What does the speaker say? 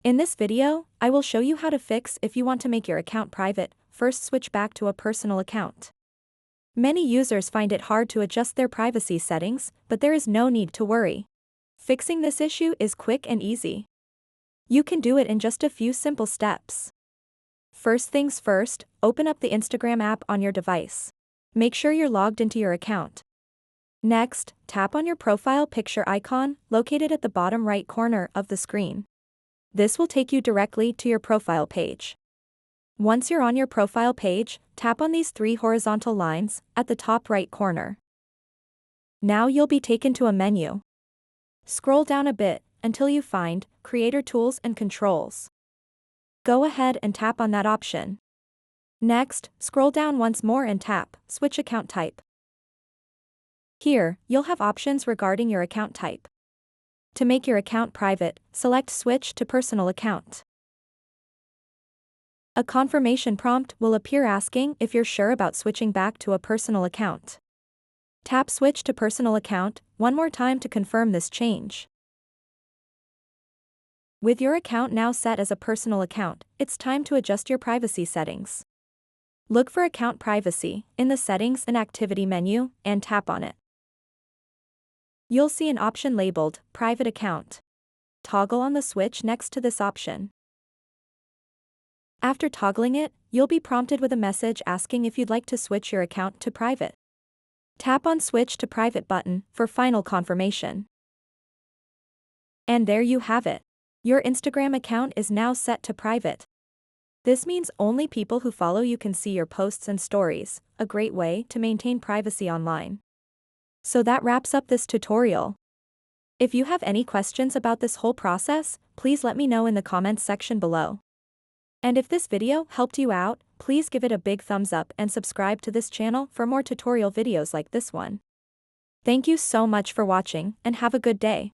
In this video, I will show you how to fix if you want to make your account private. First, switch back to a personal account. Many users find it hard to adjust their privacy settings, but there is no need to worry. Fixing this issue is quick and easy. You can do it in just a few simple steps. First things first, open up the Instagram app on your device. Make sure you're logged into your account. Next, tap on your profile picture icon, located at the bottom right corner of the screen. This will take you directly to your profile page. Once you're on your profile page, tap on these three horizontal lines at the top right corner. Now you'll be taken to a menu. Scroll down a bit until you find Creator Tools and Controls. Go ahead and tap on that option. Next, scroll down once more and tap Switch Account Type. Here, you'll have options regarding your account type. To make your account private, select Switch to Personal Account. A confirmation prompt will appear asking if you're sure about switching back to a personal account. Tap Switch to Personal Account one more time to confirm this change. With your account now set as a personal account, it's time to adjust your privacy settings. Look for Account Privacy in the Settings and Activity menu and tap on it. You'll see an option labeled Private Account. Toggle on the switch next to this option. After toggling it, you'll be prompted with a message asking if you'd like to switch your account to private. Tap on Switch to Private button for final confirmation. And there you have it. Your Instagram account is now set to private. This means only people who follow you can see your posts and stories, a great way to maintain privacy online. So that wraps up this tutorial. If you have any questions about this whole process, please let me know in the comments section below. And if this video helped you out, please give it a big thumbs up and subscribe to this channel for more tutorial videos like this one. Thank you so much for watching and have a good day.